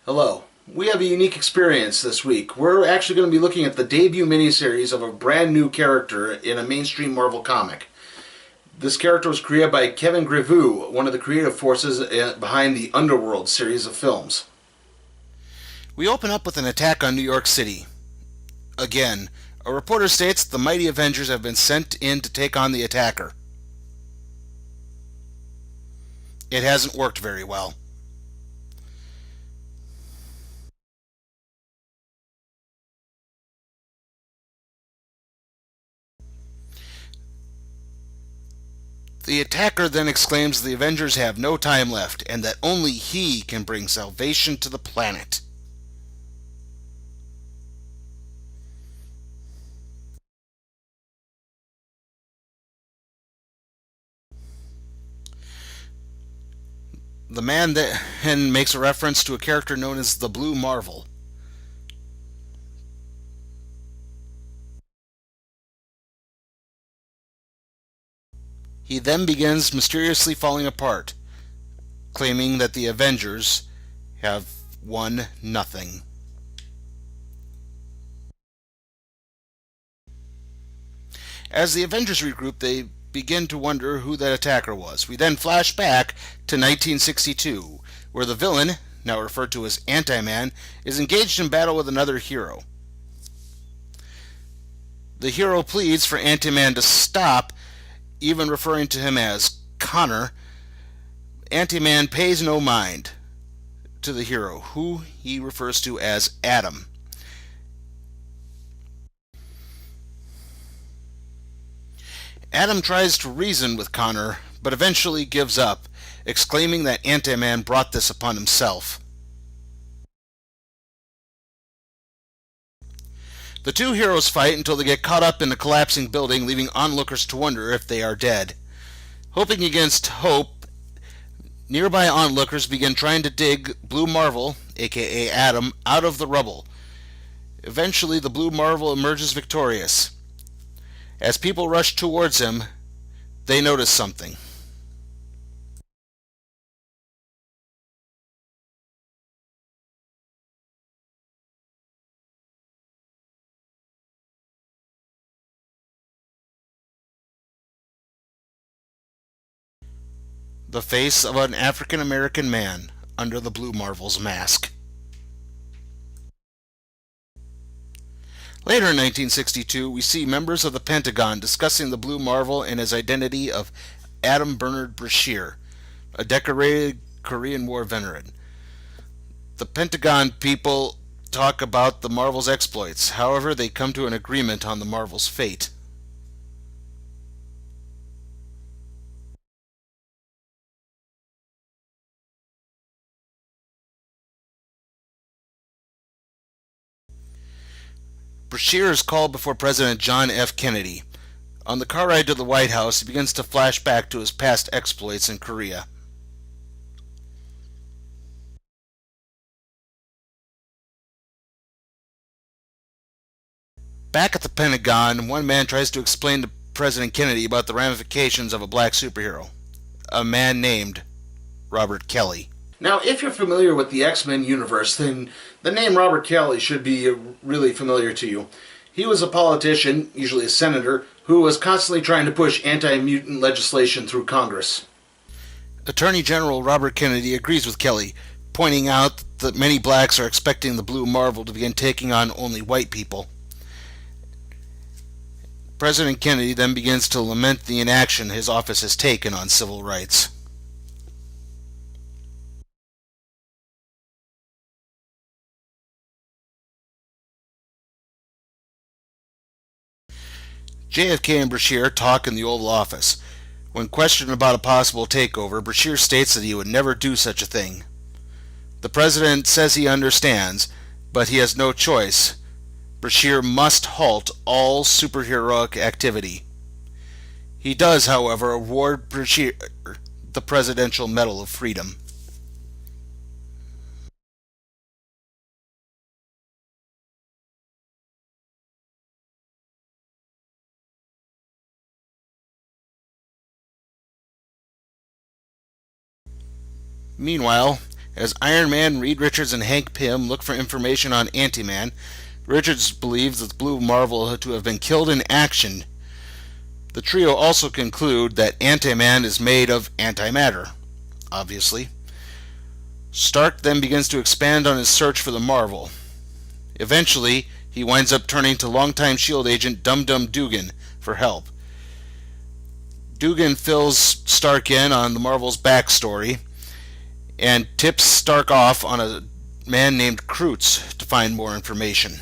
Hello. We have a unique experience this week. We're actually going to be looking at the debut miniseries of a brand new character in a mainstream Marvel comic. This character was created by Kevin Grevioux, one of the creative forces behind the Underworld series of films. We open up with an attack on New York City. Again, a reporter states the mighty Avengers have been sent in to take on the attacker. It hasn't worked very well. The attacker then exclaims the Avengers have no time left and that only he can bring salvation to the planet. The man then makes a reference to a character known as the Blue Marvel. He then begins mysteriously falling apart, claiming that the Avengers have won nothing. As the Avengers regroup, they begin to wonder who that attacker was. We then flash back to 1962, where the villain, now referred to as Ant-Man, is engaged in battle with another hero. The hero pleads for Ant-Man to stop, even referring to him as Connor. Ant-Man pays no mind to the hero, who he refers to as Adam. Adam tries to reason with Connor, but eventually gives up, exclaiming that Ant-Man brought this upon himself. The two heroes fight until they get caught up in a collapsing building, leaving onlookers to wonder if they are dead. Hoping against hope, nearby onlookers begin trying to dig Blue Marvel, aka Adam, out of the rubble. Eventually, the Blue Marvel emerges victorious. As people rush towards him, they notice something. The face of an African American man under the Blue Marvel's mask. Later in 1962, we see members of the Pentagon discussing the Blue Marvel and his identity of Adam Bernard Brashear, a decorated Korean War veteran. The Pentagon people talk about the Marvel's exploits. However, they come to an agreement on the Marvel's fate. Brashear is called before President John F. Kennedy. On the car ride to the White House, he begins to flash back to his past exploits in Korea. Back at the Pentagon, one man tries to explain to President Kennedy about the ramifications of a black superhero, a man named Robert Kelly. Now, if you're familiar with the X-Men universe, then the name Robert Kelly should be really familiar to you. He was a politician, usually a senator, who was constantly trying to push anti-mutant legislation through Congress. Attorney General Robert Kennedy agrees with Kelly, pointing out that many blacks are expecting the Blue Marvel to begin taking on only white people. President Kennedy then begins to lament the inaction his office has taken on civil rights. JFK and Brashear talk in the Oval Office. When questioned about a possible takeover, Brashear states that he would never do such a thing. The president says he understands, but he has no choice. Brashear must halt all superheroic activity. He does, however, award Brashear the Presidential Medal of Freedom. Meanwhile, as Iron Man, Reed Richards, and Hank Pym look for information on Ant-Man, Richards believes that the Blue Marvel to have been killed in action. The trio also conclude that Ant-Man is made of antimatter, obviously. Stark then begins to expand on his search for the Marvel. Eventually, he winds up turning to longtime S.H.I.E.L.D. agent Dum Dum Dugan for help. Dugan fills Stark in on the Marvel's backstory and tips Stark off on a man named Kroots to find more information.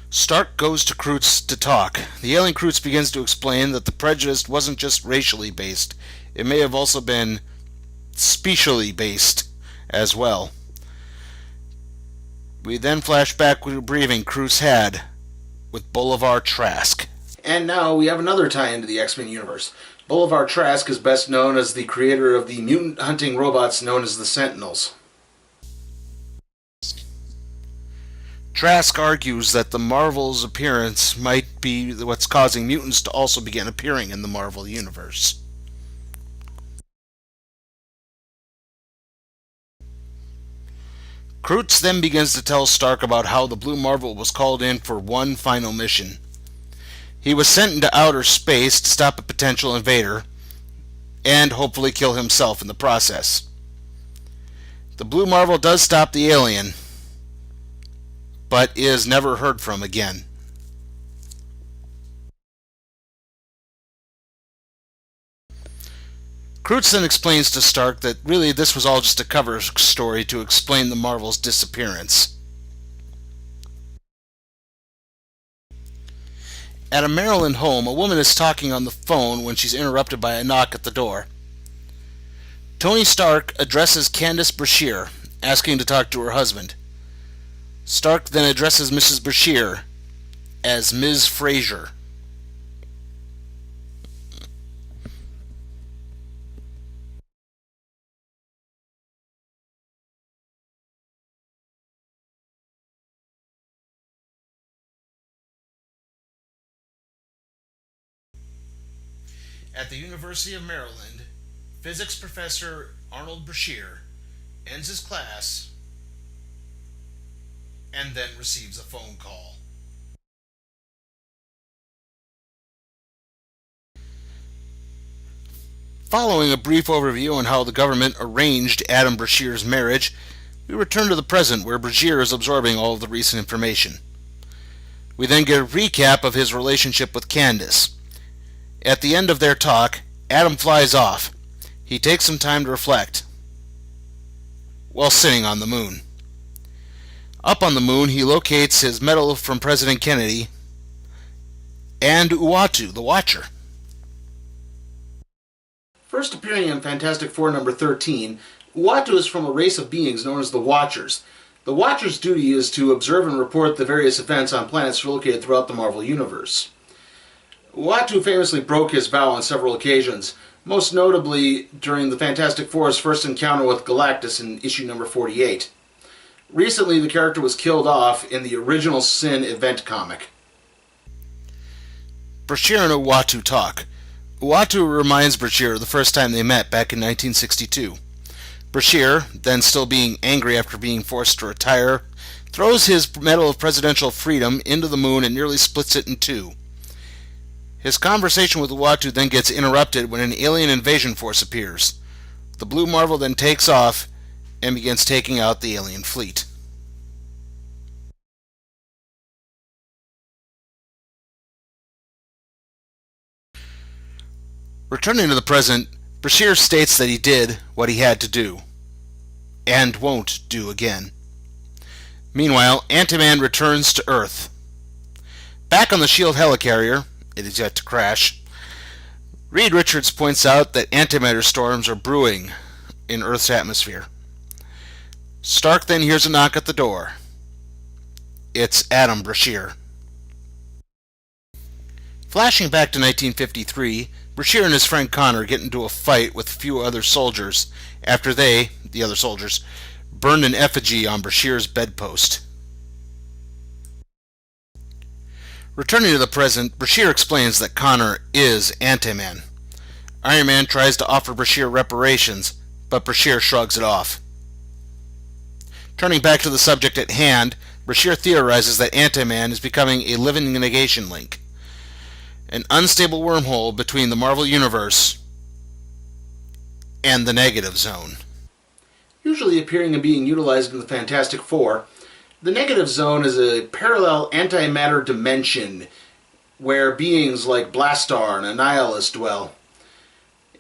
Stark goes to Kroots to talk. The alien Kroots begins to explain that the prejudice wasn't just racially based, it may have also been specially based as well. We then flash back to a briefing Kroots had with Bolivar Trask. And now we have another tie into the X-Men universe. Bolivar Trask is best known as the creator of the mutant hunting robots known as the Sentinels. Trask argues that the Marvel's appearance might be what's causing mutants to also begin appearing in the Marvel universe. Kroots then begins to tell Stark about how the Blue Marvel was called in for one final mission. He was sent into outer space to stop a potential invader, and hopefully kill himself in the process. The Blue Marvel does stop the alien, but is never heard from again. Kroots then explains to Stark that really this was all just a cover story to explain the Marvel's disappearance. At a Maryland home, a woman is talking on the phone when she's interrupted by a knock at the door. Tony Stark addresses Candace Brashear, asking to talk to her husband. Stark then addresses Mrs. Brashear as Ms. Fraser. At the University of Maryland, physics professor Arnold Brashear ends his class and then receives a phone call. Following a brief overview on how the government arranged Adam Brashear's marriage, we return to the present where Brashear is absorbing all of the recent information. We then get a recap of his relationship with Candace. At the end of their talk, Adam flies off. He takes some time to reflect while sitting on the moon. Up on the moon, he locates his medal from President Kennedy and Uatu, the Watcher. First appearing in Fantastic Four number 13, Uatu is from a race of beings known as the Watchers. The Watchers' duty is to observe and report the various events on planets located throughout the Marvel Universe. Uatu famously broke his vow on several occasions, most notably during the Fantastic Four's first encounter with Galactus in issue number 48. Recently, the character was killed off in the original Sin event comic. Brashear and Uatu talk. Uatu reminds Brashear of the first time they met back in 1962. Brashear, then still being angry after being forced to retire, throws his Medal of Presidential Freedom into the moon and nearly splits it in two. His conversation with Uatu then gets interrupted when an alien invasion force appears. The Blue Marvel then takes off and begins taking out the alien fleet. Returning to the present, Brashear states that he did what he had to do. and won't do again. Meanwhile, Ant-Man returns to Earth. Back on the S.H.I.E.L.D. helicarrier, it is yet to crash, Reed Richards points out that antimatter storms are brewing in Earth's atmosphere. Stark then hears a knock at the door. It's Adam Brashear. Flashing back to 1953, Brashear and his friend Connor get into a fight with a few other soldiers after they, the other soldiers, burned an effigy on Brashear's bedpost. Returning to the present, Brashear explains that Connor is Anti-Man. Iron Man tries to offer Brashear reparations, but Brashear shrugs it off. Turning back to the subject at hand, Brashear theorizes that Anti-Man is becoming a living negation link, an unstable wormhole between the Marvel Universe and the Negative Zone. Usually appearing and being utilized in the Fantastic Four, the Negative Zone is a parallel antimatter dimension where beings like Blastar and Annihilus dwell.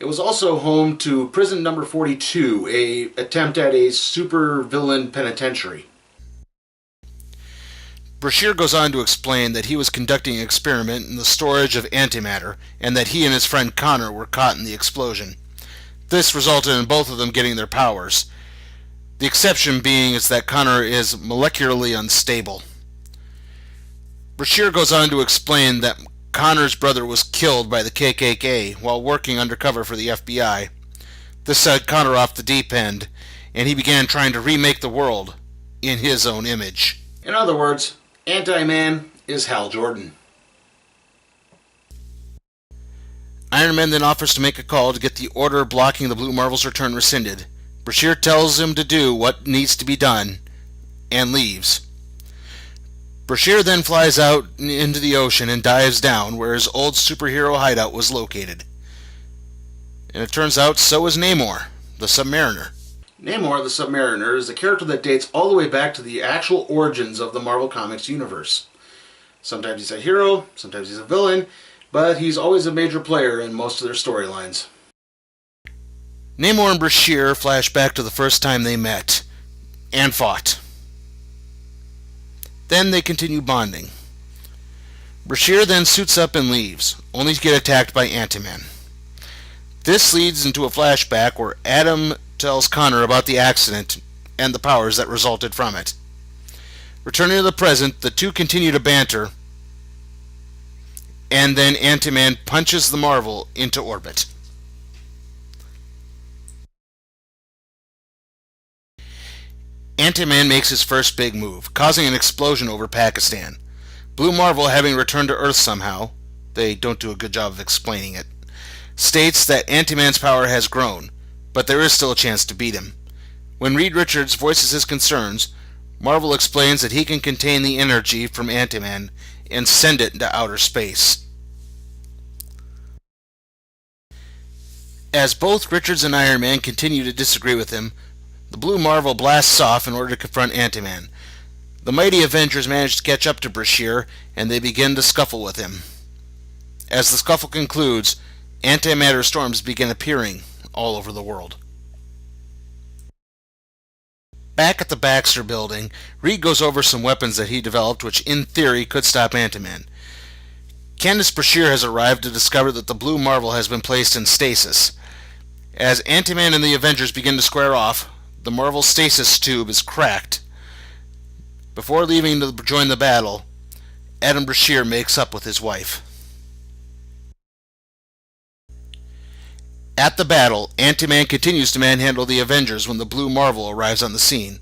It was also home to Prison Number 42, an attempt at a super-villain penitentiary. Brashear goes on to explain that he was conducting an experiment in the storage of antimatter and that he and his friend Connor were caught in the explosion. This resulted in both of them getting their powers. The exception being is that Connor is molecularly unstable. Brashear goes on to explain that Connor's brother was killed by the KKK while working undercover for the FBI. This set Connor off the deep end, and he began trying to remake the world in his own image. In other words, Anti-Man is Hal Jordan. Iron Man then offers to make a call to get the order blocking the Blue Marvel's return rescinded. Brashear tells him to do what needs to be done, and leaves. Brashear then flies out into the ocean and dives down where his old superhero hideout was located. And it turns out so is Namor, the Submariner. Namor, the Submariner, is a character that dates all the way back to the actual origins of the Marvel Comics universe. Sometimes he's a hero, sometimes he's a villain, but he's always a major player in most of their storylines. Namor and Brashear flash back to the first time they met and fought. Then they continue bonding. Brashear then suits up and leaves, only to get attacked by Ant-Man. This leads into a flashback where Adam tells Connor about the accident and the powers that resulted from it. Returning to the present, the two continue to banter, and then Ant-Man punches the Marvel into orbit. Ant-Man makes his first big move, causing an explosion over Pakistan. Blue Marvel, having returned to Earth somehow, they don't do a good job of explaining it, states that Ant-Man's power has grown, but there is still a chance to beat him. When Reed Richards voices his concerns, Marvel explains that he can contain the energy from Ant-Man and send it into outer space. As both Richards and Iron Man continue to disagree with him, the Blue Marvel blasts off in order to confront Ant-Man. The mighty Avengers manage to catch up to Brashear, and they begin to scuffle with him. As the scuffle concludes, antimatter storms begin appearing all over the world. Back at the Baxter building, Reed goes over some weapons that he developed which in theory could stop Ant-Man. Candice Brashear has arrived to discover that the Blue Marvel has been placed in stasis. As Ant-Man and the Avengers begin to square off, the Marvel stasis tube is cracked. Before leaving to join the battle, Adam Brashear makes up with his wife. At the battle, Ant-Man continues to manhandle the Avengers when the Blue Marvel arrives on the scene.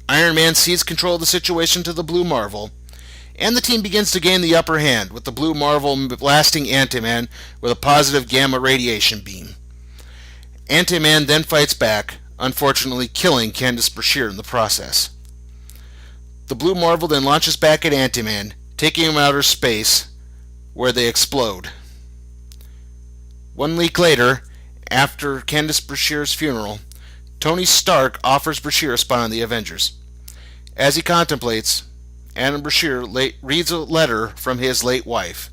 Iron Man cedes control of the situation to the Blue Marvel, and the team begins to gain the upper hand, with the Blue Marvel blasting Ant-Man with a positive gamma radiation beam. Ant-Man then fights back, unfortunately killing Candice Brashear in the process. The Blue Marvel then launches back at Ant-Man, taking him outer space, where they explode. 1 week later, after Candice Brashear's funeral, Tony Stark offers Brashear a spot on the Avengers. As he contemplates, Adam Brashear reads a letter from his late wife,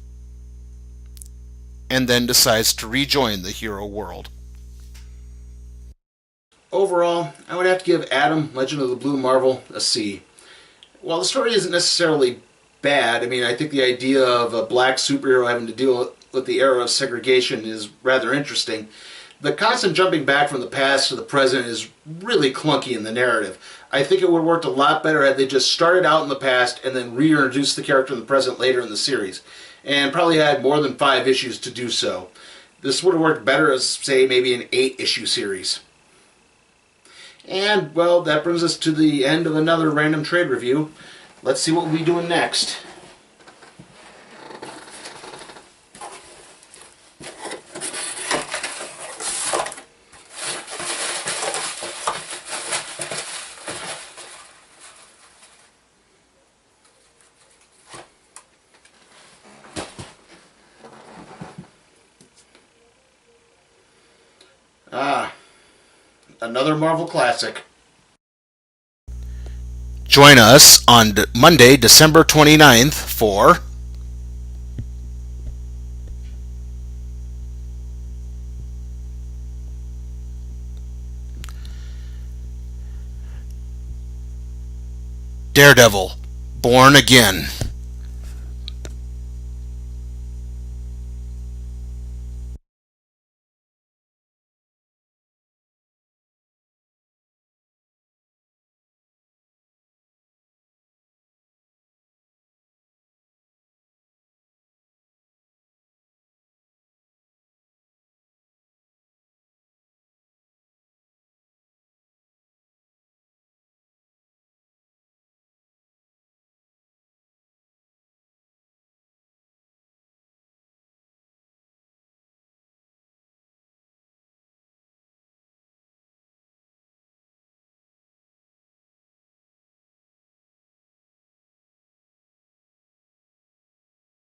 and then decides to rejoin the hero world. Overall, I would have to give Adam, Legend of the Blue Marvel, a C. While the story isn't necessarily bad, I mean, I think the idea of a black superhero having to deal with the era of segregation is rather interesting. The constant jumping back from the past to the present is really clunky in the narrative. I think it would have worked a lot better had they just started out in the past and then reintroduced the character in the present later in the series, and probably had more than 5 issues to do so. This would have worked better as, say, maybe an 8-issue series. And, well, that brings us to the end of another random trade review. Let's see what we'll be doing next. Another Marvel classic. Join us on Monday, December 29th for Daredevil, Born Again.